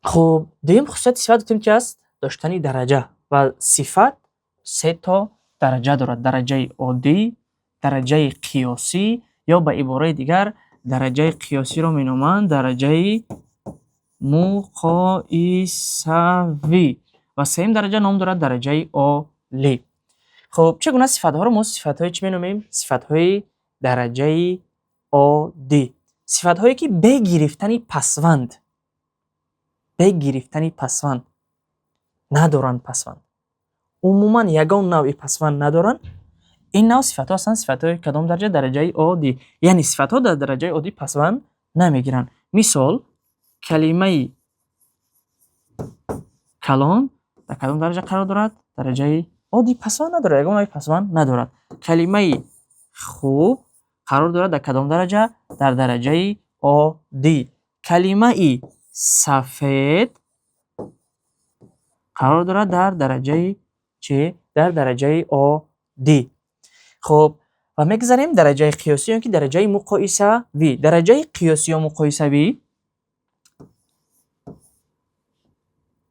خب دویم خصوصیت صفت گفتیم که است داشتن درجه و صفت سه تا درجه دارد: درجه عادی، درجه قیاسی یا به عباره دیگر درجه قیاسی را مینامند درجه مقایسوی و سوم درجه نام دارد درجه عالی. خب چگونه صفت ها رو ما صفت های چی مینامیم؟ صفت های درجه عادی، صفت هایی که به گرفتن پسوند ندارن پسوند، عموما یگان نوع پسوند ندارن. این نوع صفت ها هستند صفت های کدام درجه؟ درجه عادی، یعنی صفت ها در درجه عادی پسوند نمیگیرن. مثال کلمه کلان در کدام درجه قرار دارد؟ درجه عادی، پسوند ندارد، یگان نوع پسوند ندارد. کلمه خوب قرار دارد در کدام درجه؟ در درجه عادی. کلمه سفید قرار دارد در درجه چه؟ در درجه عادی. خب و میگذاریم درجه قیاسی یا که درجه مقایسوی. درجه قیاسی یا مقایسوی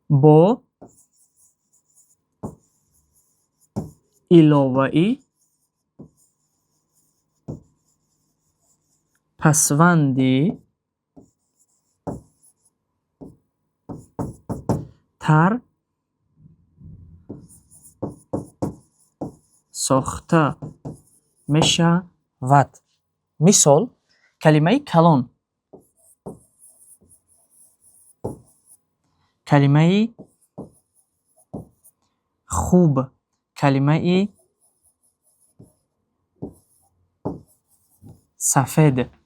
با علاوه پسوندی تر ساخته می شود. مثال کلمه کلان، کلمه خوب، کلمه سفید.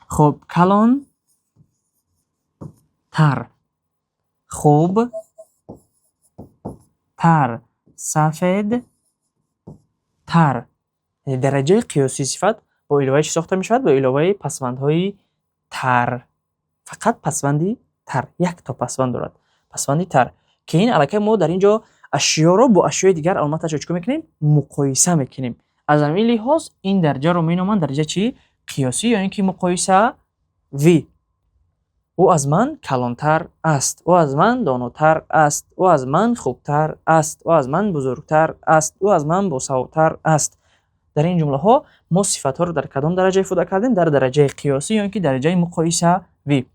خب کلان تر، خوب تر، سفید تر. درجه قیاسی صفت با علاوه چی ساخته می شود؟ با علاوه پسوندهای تر. فقط پسوندی تر، یک تا پسوند دارد، پسوندی تر، که این الکی ما در اینجا اشیا رو با اشیاء دیگر علامتش رو چیکار میکنیم؟ مقایسه میکنیم. از همین لحاظ این درجه رو مینامند درجه چی؟ قیاسی یا اینکه مقایسه وی. او از من کلانتر است، او از من داناتر است، او از من خوبتر است، او از من بزرگتر است، او از من باسوادتر است. در این جمله ها ما صفت ها رو در کدام درجه ifade کردیم؟ در درجه قیاسی یا اینکه درجه مقایسه وی.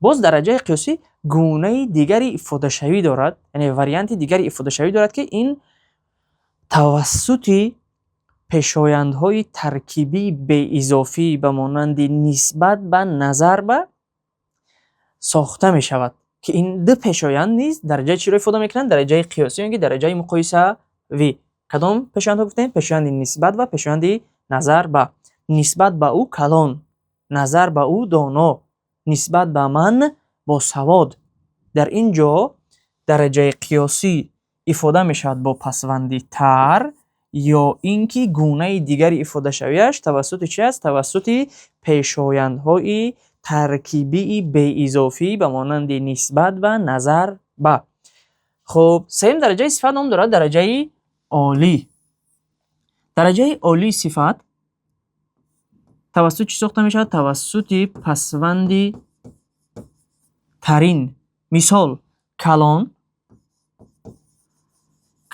باز درجه قیاسی گونه دیگری ifade شوی دارد، یعنی واریانت دیگری ifade شوی دارد که این توسط پیشایندهای ترکیبی به اضافی به مانند نسبت به نظر به ساخته می شود که این دو پیشایند نیز درجه چی رو ifade میکنند؟ درجه قیاسی یا اینکه درجه مقایسه وی. کدام پیشایند ها گفتیم؟ پیشایند نسبت و پیشایند نظر به. نسبت به او کلان، نظر به او دانا، نسبت به من با سواد. در اینجا درجه قیاسی ifade می شود با پسوندی تر یا اینکه گونه دیگری ifade شویش توسط چی است؟ توسط پیشایندهای ترکیبی به اضافی به مانند نسبت و نظر به. خب سوم درجه صفت نام دارد درجه عالی. درجه عالی صفت توسط چی ساخته می شود؟ توسط پسوندی ترین. مثال کلان،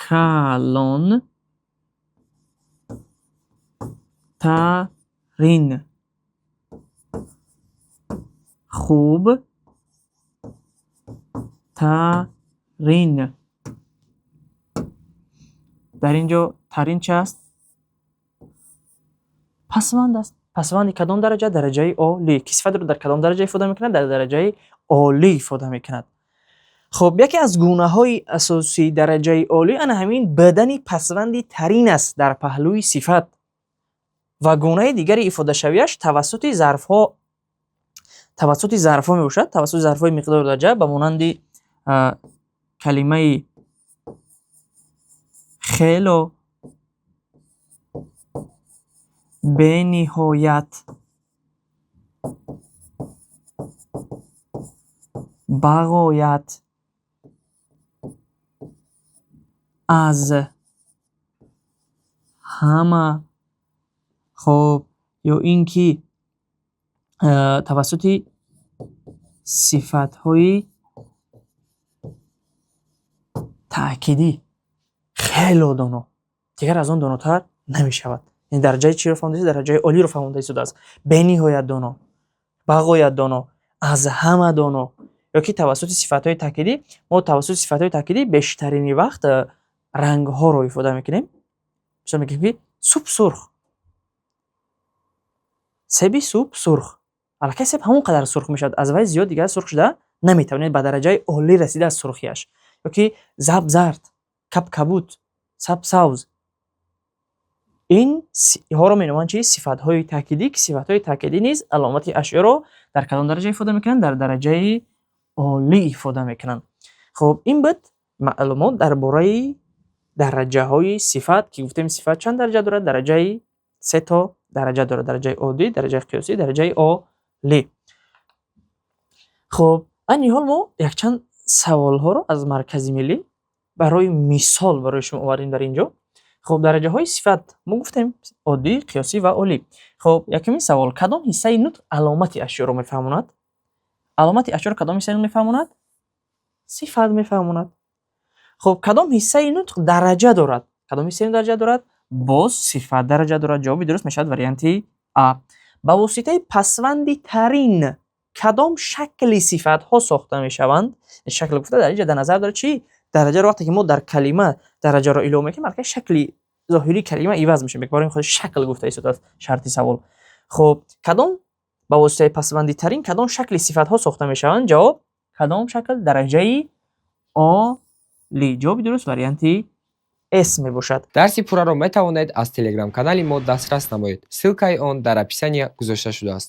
کلان ترین، خوب ترین. در اینجا ترین چه است؟ پسوند است. پسوند کدام درجه؟ درجه عالی. که صفت رو در کدام درجه ifade میکند؟ در درجه عالی ifade میکند. خب یکی از گونه های اساسی درجه عالی آن همین بدن پسوندی ترین است در پهلوی صفت و گونه دیگری ifade شویش توسط ظرف ها می باشد، توسط ظرف های مقدار درجه به مانند کلمه خیلی، به نهایت، بغایت، از، همه. خب یا اینکه توسط صفت‌های تأکیدی خیلی دانا دیگر از آن داناتر نمی شود. این درجه چی رو فهمیدید؟ درجه عالی رو فهمیده شده است. بین‌نهایت دانا، بغایت دانا، از همه دانا. یا که توسط صفت‌های تأکیدی ما توسط صفت‌های تأکیدی بیشترین وقت رنگ‌ها رو استفاده می‌کنیم. مثلا میگیم که سوپ سرخ، سبی سوپ سرخ. البته سب همون قدر سرخ میشد، از وای زیاد دیگه سرخ شده نمیتونه به درجه عالی رسیده از سرخیش. یا که زب زرد، کب کبود، سب سبز. این ها رو مینامند چی؟ صفت‌های تأکیدی. که صفت‌های تأکیدی نیز علامت اشیا رو در کدام درجه استفاده میکنن؟ در درجه عالی استفاده میکنن. خب این بود معلومات درباره درجه های صفت که گفتیم صفت چند درجه دارد؟ درجه 3 تا درجه دارد. درجه عادی، درجه قیاسی، درجه عالی. خب این حال ما یک چند سوال ها رو از مرکز ملی برای مثال برای شما آوردیم در اینجا. خب درجه های صفت ما گفتیم عادی، قیاسی و عالی. خب یکمی سوال، کدام حصه نطق علامت اشیا رو میفهماند؟ علامت اشیا رو کدام حصه میفهماند؟ صفت میفهماند. خب کدام حصه نطق درجه دارد؟ کدام حصه درجه دارد؟ باز صفت درجه دارد. جوابی درست میشد وریانت ا. با واسطه پسوندی ترین کدام شکلی صفت ها ساخته میشوند؟ شکل گفته درجه در نظر داره چی؟ درجه رو وقتی که ما در کلمه درجه رو اعلام میکنیم البته شکلی ظاهری کلمه عوض میشه. یک بار این خود شکل گفته است شرطی سوال. خب کدام با واسطه پسوندی ترین کدام شکلی صفت ها ساخته میشوند؟ جواب کدام شکل درجه ا لی. جوابی درست وریانتی اس می باشد. дарси пурраро метавонед аз телеграм-канали мо дастрас намоед. ссилкаи он дар описания гузошта шудааст.